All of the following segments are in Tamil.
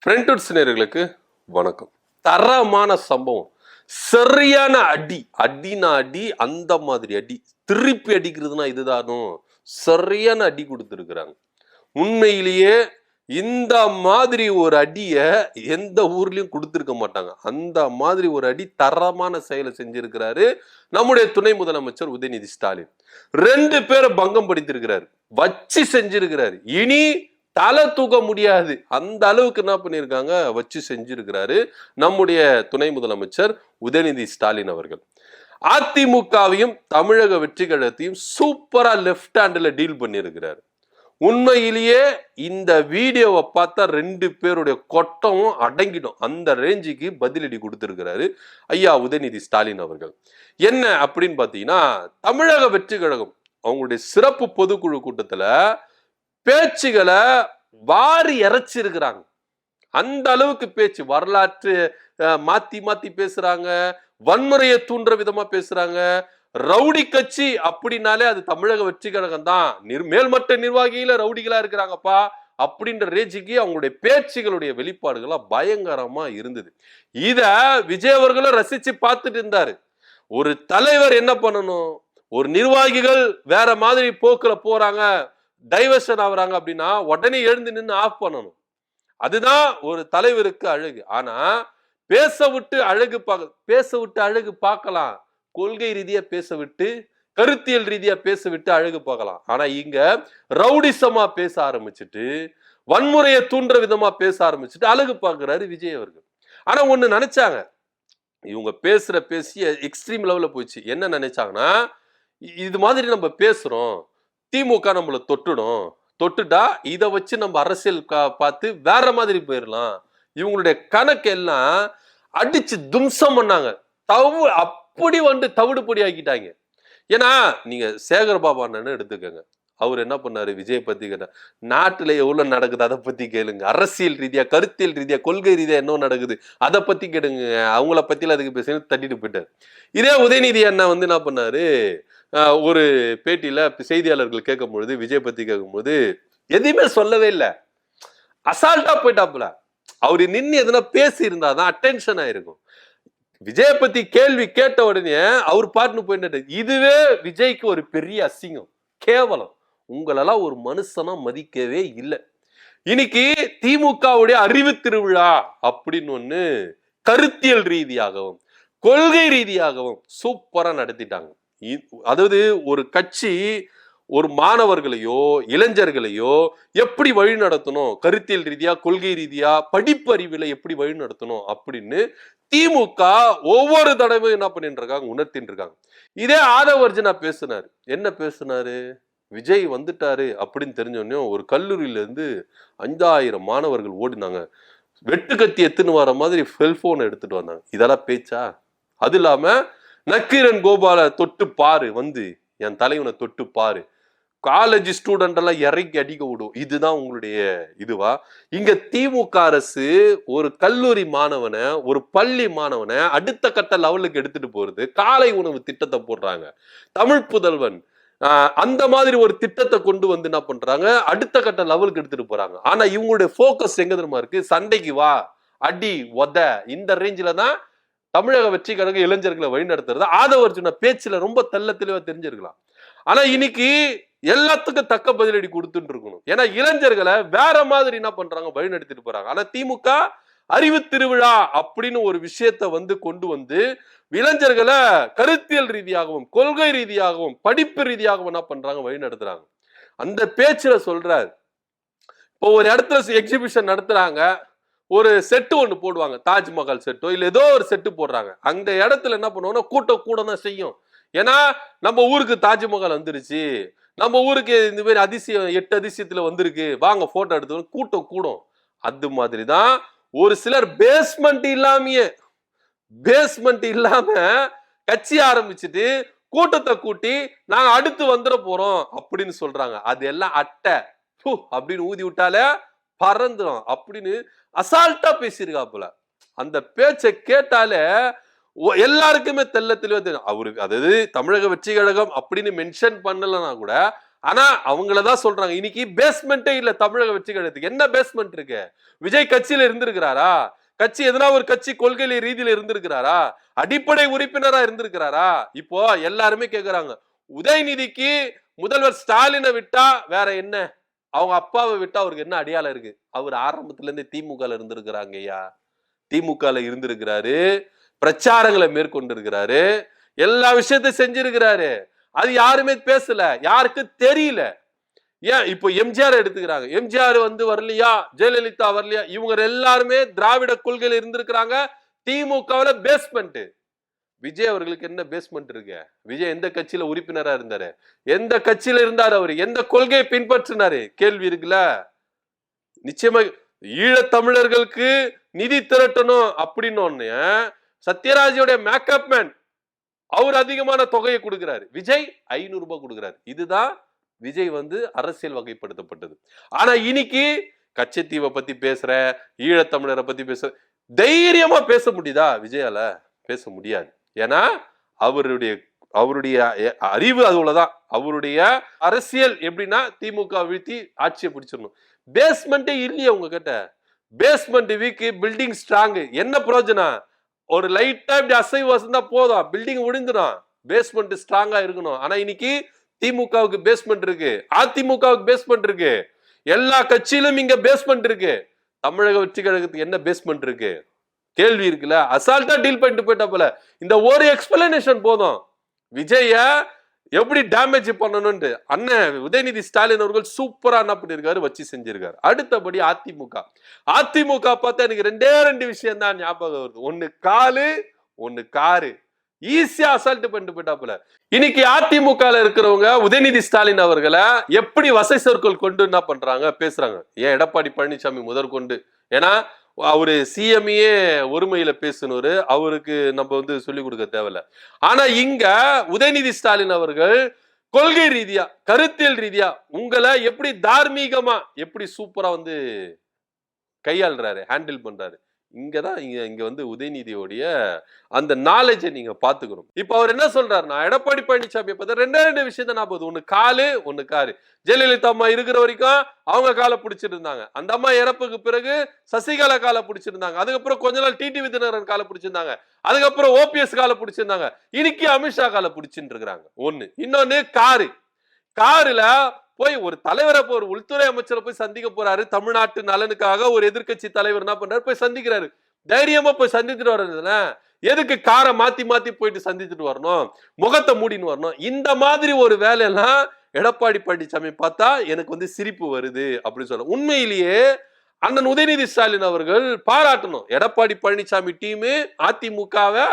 ஃப்ரெண்ட்வுட்ஸ் நேயர்களுக்கு வணக்கம். தரமான சம்பவம், சரியான அடி, அடினா அடி, அந்த மாதிரி அடி, திருப்பி அடிக்கிறதுனா இதுதானோ, சரியான அடி கொடுத்துருக்குறாங்க. உண்மையிலேயே இந்த மாதிரி ஒரு அடிய எந்த ஊர்லயும் கொடுத்திருக்க மாட்டாங்க. அந்த மாதிரி ஒரு அடி தரமான செயலை செஞ்சிருக்கிறாரு நம்முடைய துணை முதலமைச்சர் உதயநிதி ஸ்டாலின். 2 பேரை பங்கம் படுத்திருக்கிறாரு, வச்சு செஞ்சிருக்கிறாரு. இனி தலை தூக்க முடியாது அந்த அளவுக்கு என்ன பண்ணிருக்காங்க, வச்சு செஞ்சிருக்கிறாரு நம்முடைய துணை முதலமைச்சர் உதயநிதி ஸ்டாலின் அவர்கள். அதிமுகவையும் தமிழக வெற்றி கழகத்தையும் சூப்பரா லெப்ட் ஹேண்ட்ல டீல் பண்ணிருக்கிறாரு. உண்மையிலேயே இந்த வீடியோவை பார்த்தா 2 பேருடைய கொட்டமும் அடங்கிடும். அந்த ரேஞ்சுக்கு பதிலடி கொடுத்திருக்கிறாரு ஐயா உதயநிதி ஸ்டாலின் அவர்கள். என்ன அப்படின்னு பாத்தீங்கன்னா, தமிழக வெற்றி கழகம் அவங்களுடைய சிறப்பு பொதுக்குழு கூட்டத்துல பேச்சுகளை வாரி இறைச்சிருக்கிறாங்க. அந்த அளவுக்கு பேச்சு, வரலாற்று மாத்தி மாத்தி பேசுறாங்க, வன்முறையை தூண்டுற விதமா பேசுறாங்க. ரவுடி கட்சி அப்படின்னாலே அது தமிழக வெற்றி கழகம் தான், மேல்மட்ட நிர்வாகிகள ரவுடிகளா இருக்கிறாங்கப்பா அப்படின்ற ரேஞ்சுக்கு அவங்களுடைய பேச்சுகளுடைய வெளிப்பாடுகளா பயங்கரமா இருந்தது. இத விஜய் அவர்களும் ரசிச்சு பார்த்துட்டு இருந்தாரு. ஒரு தலைவர் என்ன பண்ணணும், ஒரு நிர்வாகிகள் வேற மாதிரி போக்குல போறாங்க, டைவர்ஷன் ஆகுறாங்க அப்படின்னா உடனே எழுந்து நின்று ஆஃப் பண்ணணும். அதுதான் ஒரு தலைவருக்கு அழகு. ஆனா பேச விட்டு அழகு பார்க்கலாம், கொள்கை ரீதியா பேச விட்டு, கருத்தியல் ரீதியா பேச விட்டு அழகு பார்க்கலாம். ஆனா இங்க ரவுடிசமா பேச ஆரம்பிச்சுட்டு, வன்முறையை தூண்டுற விதமா பேச ஆரம்பிச்சுட்டு அழகு பார்க்கிறாரு விஜய் அவர்கள். ஆனா ஒண்ணு நினைச்சாங்க, இவங்க பேசிய எக்ஸ்ட்ரீம் லெவல்ல போயிடுச்சு. என்ன நினைச்சாங்கன்னா, இது மாதிரி நம்ம பேசுறோம், திமுக நம்மள தொட்டுட்டா இதை வச்சு நம்ம அரசியல் பார்த்து வேற மாதிரி போயிடலாம். இவங்களுடைய கணக்கு எல்லாம் அடிச்சு தும்சம் பண்ணாங்க. அப்படி தவிடு பொடி ஆக்கிட்டாங்க. ஏன்னா நீங்க சேகர் பாபா அண்ணன் எடுத்துக்கங்க, அவர் என்ன பண்ணாரு, விஜய் பத்தி கேட்டா, நாட்டுல எவ்வளவு நடக்குது அதை பத்தி கேளுங்க, அரசியல் ரீதியா கருத்தியல் ரீதியா கொள்கை ரீதியா என்ன நடக்குது அதை பத்தி கேளுங்க, அவங்கள பத்தியில அதுக்கு பேச தட்டிட்டு போயிட்டாரு. இதே உதயநிதி அண்ணா என்ன பண்ணாரு, ஒரு பேட்டியில செய்தியாளர்கள் கேட்கும் பொழுது, விஜய் பத்தி கேட்கும் போது எதையுமே சொல்லவே இல்லை, அசால்ட்டா போயிட்டாப்புல. அவரு நின்று எதுனா பேசி இருந்தாதான் அட்டென்ஷன் ஆயிருக்கும். விஜய பத்தி கேள்வி கேட்ட உடனே அவர் பாட்டுன்னு போயிட்டு, இதுவே விஜய்க்கு ஒரு பெரிய அசிங்கம், கேவலம், உங்களெல்லாம் ஒரு மனுஷனா மதிக்கவே இல்லை. இன்னைக்கு திமுகவுடைய அறிவு திருவிழா அப்படின்னு ஒண்ணு கருத்தியல் ரீதியாகவும் கொள்கை ரீதியாகவும் சூப்பரா நடத்திட்டாங்க. அதாவது ஒரு கட்சி ஒரு மாணவர்களையோ இளைஞர்களையோ எப்படி வழி நடத்தணும், கருத்தியல் ரீதியா கொள்கை ரீதியா படிப்பு அறிவுல எப்படி வழி நடத்தணும் அப்படின்னு திமுக ஒவ்வொரு தடவையும் என்ன பண்ணிட்டு இருக்காங்க, உணர்த்திட்டு இருக்காங்க. இதே ஆதவர்ஜனா பேசினாரு. என்ன பேசினாரு, விஜய் வந்துட்டாரு அப்படின்னு தெரிஞ்சோடனே ஒரு கல்லூரியில இருந்து 5000 மாணவர்கள் ஓடினாங்க, வெட்டுக்கத்தி எத்துன்னு வர மாதிரி செல்போன் எடுத்துட்டு வந்தாங்க. இதெல்லாம் பேச்சா? அது இல்லாம நக்கீரன் கோபால தொட்டு பாரு, வந்து என் தலைவனை தொட்டு பாரு, காலேஜ் ஸ்டூடெண்ட் எல்லாம் இறக்கி அடிக்க விடும், இதுதான் உங்களுடைய இதுவா? இங்க திமுக அரசு ஒரு கல்லூரி மாணவனை, ஒரு பள்ளி மாணவனை அடுத்த கட்ட லெவலுக்கு எடுத்துட்டு போறது, காலை உணவு திட்டத்தை போடுறாங்க. தமிழ் புதல்வன் அந்த மாதிரி ஒரு திட்டத்தை கொண்டு வந்து என்ன பண்றாங்க, அடுத்த கட்ட லெவலுக்கு எடுத்துட்டு போறாங்க. ஆனா இவங்களுடைய போக்கஸ் எங்க தெரியுமா இருக்கு, சண்டைக்கு வா, அடி உத, இந்த ரேஞ்சில தான் தமிழக வெற்றி கழக இளைஞர்களை வழிநடத்துறது. ஆதவர்ஜுன பேச்சுல ரொம்ப தெள்ள தெளிவா தெரிஞ்சிருக்கலாம். ஆனா இன்னைக்கு எல்லாத்துக்கும் தக்க பதிலடி கொடுத்துட்டு இருக்கணும். ஏன்னா இளைஞர்களை வேற மாதிரி என்ன பண்றாங்க, வழி நடத்திட்டு போறாங்க. ஆனா திமுக அறிவு திருவிழா அப்படின்னு ஒரு விஷயத்த கொண்டு வந்து இளைஞர்களை கருத்தியல் ரீதியாகவும் கொள்கை ரீதியாகவும் படிப்பு ரீதியாகவும் என்ன பண்றாங்க, வழி நடத்துறாங்க. அந்த பேச்சுல சொல்றாரு, இப்போ ஒரு இடத்துல எக்ஸிபிஷன் நடத்துறாங்க, ஒரு செட்டு ஒண்ணு போடுவாங்க, தாஜ்மஹால் செட்டோ இல்ல ஏதோ ஒரு செட்டு போடுறாங்க. அந்த இடத்துல என்ன பண்ணுவோம்னா கூட்டம் கூட தான் செய்யும். ஏன்னா நம்ம ஊருக்கு தாஜ்மஹால் வந்துருச்சு, நம்ம ஊருக்கு இந்த மாதிரி அதிசயம் 8 அதிசயத்துல வந்திருக்கு, வாங்க போட்டோ எடுத்து, கூட்டம் கூடும். அது மாதிரிதான் ஒரு சிலர் பேஸ்மெண்ட் இல்லாம கட்சி ஆரம்பிச்சுட்டு கூட்டத்தை கூட்டி நாங்க அடுத்து வந்துட போறோம் அப்படின்னு சொல்றாங்க. அது எல்லாம் அட்டை அப்படின்னு ஊதி விட்டாலே பறந்துடும் அப்படின்னு அசால்ட்டா பேசியிருக்காப்புல. அந்த பேச்சை கேட்டாலே எல்லாருக்குமே தெள்ள தெளிவா தெரியும். அவருக்கு அதாவது தமிழக வெற்றி கழகம் அப்படின்னு மென்ஷன் பண்ணலன்னா கூட ஆனா அவங்களதான் சொல்றாங்க. இன்னைக்கு பேஸ்மெண்டே இல்ல தமிழக வெற்றி கழகத்துக்கு. என்ன பேஸ்மெண்ட் இருக்கு? விஜய் கட்சியில இருந்திருக்கிறாரா? கட்சி எதனா ஒரு கட்சி கொள்கை ரீதியில இருந்திருக்கிறாரா? அடிப்படை உறுப்பினரா இருந்திருக்கிறாரா? இப்போ எல்லாருமே கேக்குறாங்க, உதயநிதிக்கு முதல்வர் ஸ்டாலினை விட்டா வேற என்ன? அவங்க அப்பாவை விட்டா அவருக்கு என்ன அடையாளம் இருக்கு? அவர் ஆரம்பத்துல இருந்து திமுக இருந்திருக்கிறாங்க ஐயா. திமுக இருந்திருக்கிறாரு, பிரச்சாரங்களை மேற்கொண்டிருக்கிறாரு, எல்லா விஷயத்தையும் செஞ்சிருக்கிறாரு. அது யாருமே பேசல, யாருக்கு தெரியல. ஏன் இப்போ எம்ஜிஆர் எடுத்துக்கிறாங்க, எம்ஜிஆர் வரலையா, ஜெயலலிதா வரலையா, இவங்க எல்லாருமே திராவிட கொள்கையில இருந்திருக்கிறாங்க. திமுகவுல பேஸ்மெண்ட். விஜய் அவர்களுக்கு என்ன பேஸ்மெண்ட் இருக்கு? விஜய் எந்த கட்சியில உறுப்பினரா இருந்தாரு? எந்த கட்சியில இருந்தாரு? அவரு எந்த கொள்கையை பின்பற்றினாரு? கேள்வி இருக்குல்ல. நிச்சயமா ஈழத் தமிழர்களுக்கு நிதி திரட்டணும் அப்படின்னு சத்யராஜோட மேக்கப் மேன் அவர் அதிகமான தொகையை கொடுக்கிறாரு. விஜய் 500 ரூபாய் கொடுக்கிறாரு. இதுதான் விஜய் அரசியல் வகைப்படுத்தப்பட்டது. ஆனா இன்னைக்கு கச்சத்தீவை பத்தி பேசுற, ஈழத்தமிழரை பத்தி பேசுற, தைரியமா பேச முடியுதா விஜயால? பேச முடியாது. ஏன்னா அவருடைய அறிவு அதுலதான். அவருடைய அரசியல் எப்படின்னா திமுக வீழ்த்தி ஆட்சியை பிடிச்சிடணும். பேஸ்மெண்டே இல்லையா உங்க கிட்ட? Basement weak, building strong. என்ன பிரயோஜனம்? ஒரு லைட்டா இப்படி அசைவு வசந்தா போதும், பில்டிங் விழுந்துடும். பேஸ்மெண்ட் ஸ்ட்ராங்கா இருக்கணும். ஆனா இன்னைக்கு திமுகவுக்கு பேஸ்மெண்ட் இருக்கு, அதிமுகவுக்கு பேஸ்மெண்ட் இருக்கு, எல்லா கட்சியிலும் இங்க பேஸ்மெண்ட் இருக்கு. தமிழக வெற்றி கழகத்துக்கு என்ன பேஸ்மெண்ட் இருக்கு? கேள்வி இருக்குல்ல. அசால்ட்டா டீல் பண்ணிட்டு போயிட்டா போல. இந்த ஒரு எக்ஸ்பிளனேஷன் போதும் விஜய எப்படி டேமேஜ் பண்ணணும்னு. அண்ணன் உதயநிதி ஸ்டாலின் அவர்கள் சூப்பரா என்ன பண்ணிருக்காரு, வச்சு செஞ்சிருக்காரு. அடுத்தபடி அதிமுக பார்த்தா எனக்கு ரெண்டு விஷயம் தான் ஞாபகம் வருது. ஒன்னு காலு, ஒன்னு காரு. ஈஸியா அசால்ட் பண்ணிட்டு போயிட்டாப்புல. இன்னைக்கு அதிமுக இருக்கிறவங்க உதயநிதி ஸ்டாலின் அவர்களை எப்படி வசை சொற்கள் கொண்டு என்ன பண்றாங்க, பேசுறாங்க. ஏன் எடப்பாடி பழனிசாமி முதற்கொண்டு, ஏன்னா அவரு சிஎம்ஏ ஒருமையில பேசணுரு, அவருக்கு நம்ம சொல்லிக் கொடுக்க தேவையில்ல. ஆனா இங்க உதயநிதி ஸ்டாலின் அவர்கள் கொள்கை ரீதியா, கருத்தியல் ரீதியா உங்களை எப்படி தார்மீகமா எப்படி சூப்பரா கையாளுறாரு, ஹேண்டில் பண்றாரு. இங்கதான் இங்க உதயநிதியோடைய அந்த நாலேஜை நீங்க பாத்துக்கணும். இப்ப அவர் என்ன சொல்றாருன்னா, எடப்பாடி பழனிசாமி பார்த்தா ரெண்டு விஷயம் தான் ஞாபகம். ஒண்ணு காலு, ஒண்ணு காரு. ஜெயலலிதா அம்மா இருக்கிற வரைக்கும் அவங்க காலை பிடிச்சிட்டு இருந்தாங்க. அந்த அம்மா இறப்புக்கு பிறகு சசிகலா காலை பிடிச்சிருந்தாங்க. அதுக்கப்புறம் கொஞ்ச நாள் டிடிவி தினகரன் காலை பிடிச்சிருந்தாங்க. அதுக்கப்புறம் ஓபிஎஸ் காலை பிடிச்சிருந்தாங்க. இன்னைக்கு அமித்ஷா காலை பிடிச்சிட்டு இருக்கிறாங்க. ஒண்ணு. இன்னொன்னு காரு. காருல போய் ஒரு தலைவரை, ஒரு உள்துறை அமைச்சரை போய் சந்திக்க போறாரு. தமிழ்நாட்டு நலனுக்காக ஒரு எதிர்கட்சி தலைவர் என்ன பண்றாரு, போய் சந்திக்கிறாரு. தைரியமா போய் சந்திச்சுட்டு வர்றதுன்னா எதுக்கு காரை மாத்தி போயிட்டு சந்திச்சுட்டு வரணும், முகத்தை மூடின்னு வரணும்? இந்த மாதிரி ஒரு வேலையெல்லாம் எடப்பாடி பழனிசாமி பார்த்தா எனக்கு சிரிப்பு வருது அப்படின்னு சொல்ல. உண்மையிலேயே அண்ணன் உதயநிதி ஸ்டாலின் அவர்கள் பாராட்டணும். எடப்பாடி பழனிசாமி டீமு, அதிமுகவை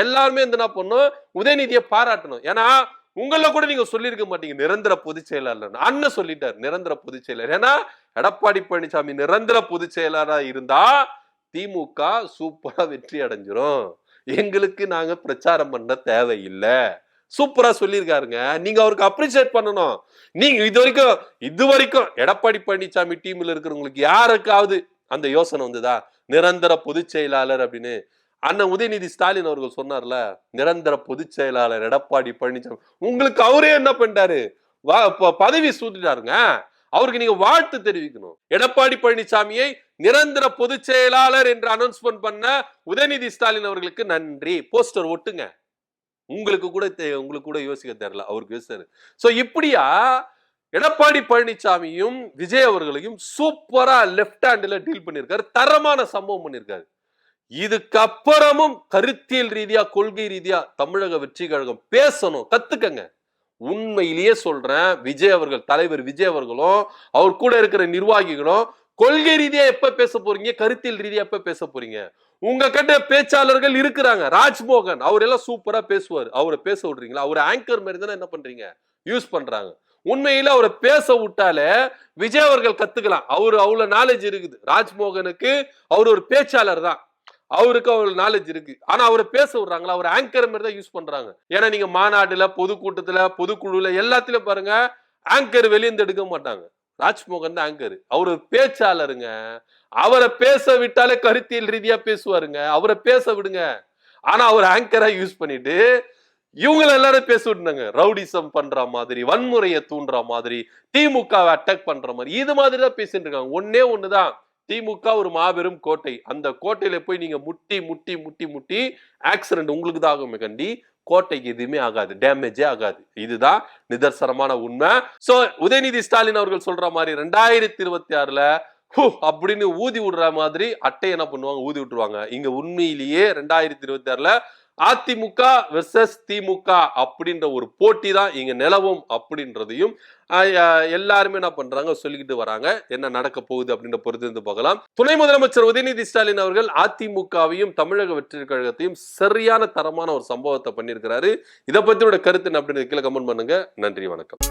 எல்லாருமே என்ன பண்ணும், உதயநிதியை பாராட்டணும். ஏன்னா உங்கள கூட நீங்க சொல்லியிருக்க மாட்டீங்க நிரந்தர பொதுச் செயலாளர். அண்ணன் சொல்லிட்டார் நிரந்தர பொதுச் செயலர். ஏன்னா எடப்பாடி பழனிசாமி நிரந்தர பொதுச் செயலாளரா இருந்தா திமுக சூப்பரா வெற்றி அடைஞ்சிரும், எங்களுக்கு நாங்க பிரச்சாரம் பண்ண தேவையில்லை, சூப்பரா சொல்லியிருக்காருங்க. நீங்க அவருக்கு அப்ரிசியேட் பண்ணணும். நீங்க இது வரைக்கும் எடப்பாடி பழனிசாமி டீம்ல இருக்கிறவங்களுக்கு யாருக்காவது அந்த யோசனை வந்துதா, நிரந்தர பொதுச் செயலாளர் அப்படின்னு? அண்ணன் உதயநிதி ஸ்டாலின் அவர்கள் சொன்னார்ல, நிரந்தர பொதுச் செயலாளர் எடப்பாடி பழனிசாமி. உங்களுக்கு அவரே என்ன பண்ணிட்டாரு, பதவி சூட்டிட்டாருங்க. அவருக்கு நீங்க வாழ்த்து தெரிவிக்கணும். எடப்பாடி பழனிசாமியை நிரந்தர பொதுச் செயலாளர் என்று அனௌன்ஸ்மெண்ட் பண்ண உதயநிதி ஸ்டாலின் அவர்களுக்கு நன்றி. போஸ்டர் ஒட்டுங்க. உங்களுக்கு கூட யோசிக்க தெரியல, அவருக்கு யோசிச்சாரு. சோ இப்படியா எடப்பாடி பழனிசாமியும் விஜய் அவர்களையும் சூப்பரா லெப்ட் ஹேண்ட்ல டீல் பண்ணிருக்காரு. தரமான சம்பவம் பண்ணிருக்காரு. இதுக்கப்புறமும் கருத்தியல் ரீதியா, கொள்கை ரீதியா தமிழக வெற்றி கழகம் பேசணும், கத்துக்கங்க. உண்மையிலேயே சொல்றேன், விஜய் அவர்கள், தலைவர் விஜய் அவர்களும் அவர் கூட இருக்கிற நிர்வாகிகளும் கொள்கை ரீதியா எப்ப பேச போறீங்க, கருத்தியல் ரீதியா எப்ப பேச போறீங்க? உங்க கிட்ட பேச்சாளர்கள் இருக்கிறாங்க. ராஜ்மோகன் அவர் எல்லாம் சூப்பரா பேசுவார். அவரை பேச விடுறீங்களா? அவர் ஆங்கர் மாதிரி தானே என்ன பண்றீங்க, யூஸ் பண்றாங்க. உண்மையில அவரை பேச விட்டாலே விஜய் அவர்கள் கத்துக்கலாம். அவரு அவ்வளவு நாலேஜ் இருக்குது. ராஜ்மோகனுக்கு அவர் ஒரு பேச்சாளர் தான், அவருக்கு அவ்வளவு நாலேஜ் இருக்கு. ஆனா அவரை பேச விடுறாங்களா? அவர் ஆங்கர் மாதிரி தான் யூஸ் பண்றாங்க. ஏன்னா நீங்க மாநாடுல, பொதுக்கூட்டத்துல, பொதுக்குழுல எல்லாத்திலும் பாருங்க, ஆங்கர் வெளியேந்து எடுக்க மாட்டாங்க. ராஜ்மோகன் தான் ஆங்கர். அவரு பேச்சாளருங்க. அவரை பேச விட்டாலே கருத்தியல் ரீதியா பேசுவாருங்க. அவரை பேச விடுங்க. ஆனா அவர் ஆங்கரா யூஸ் பண்ணிட்டு இவங்களை எல்லாரும் பேச விட்டுனாங்க. ரவுடிசம் பண்ற மாதிரி, வன்முறையை தூண்டுற மாதிரி, திமுகவை அட்டாக் பண்ற மாதிரி, இது மாதிரி தான் பேசிட்டு இருக்காங்க. ஒன்னே ஒண்ணுதான், திமுக ஒரு மாபெரும் கோட்டை. அந்த கோட்டையில போய் நீங்க முட்டி முட்டி முட்டி முட்டி ஆக்சிடென்ட் உங்களுக்கு தான் ஆகுமே கண்டி, கோட்டைக்கு எதுவுமே ஆகாது, டேமேஜே ஆகாது. இதுதான் நிதர்சனமான உண்மை. சோ உதயநிதி ஸ்டாலின் அவர்கள் சொல்ற மாதிரி 2026ல அப்படின்னு ஊதி விடுற மாதிரி அட்டை என்ன பண்ணுவாங்க, ஊதி விட்டுருவாங்க. இங்க உண்மையிலேயே 2026ல அதிமுக வெர்சஸ் திமுக அப்படின்ற ஒரு போட்டி தான் இங்க நிலவும் அப்படின்றதையும் எல்லாருமே என்ன பண்றாங்க சொல்லிக்கிட்டு வராங்க. என்ன நடக்க போகுது அப்படின்ற பொறுத்து இருந்து பார்க்கலாம். துணை முதலமைச்சர் உதயநிதி ஸ்டாலின் அவர்கள் அதிமுகவையும் தமிழக வெற்றி கழகத்தையும் சரியான தரமான ஒரு சம்பவத்தை பண்ணியிருக்கிறாரு. இதை பத்தியோட கருத்து அப்படின்னு கீழே கமெண்ட் பண்ணுங்க. நன்றி, வணக்கம்.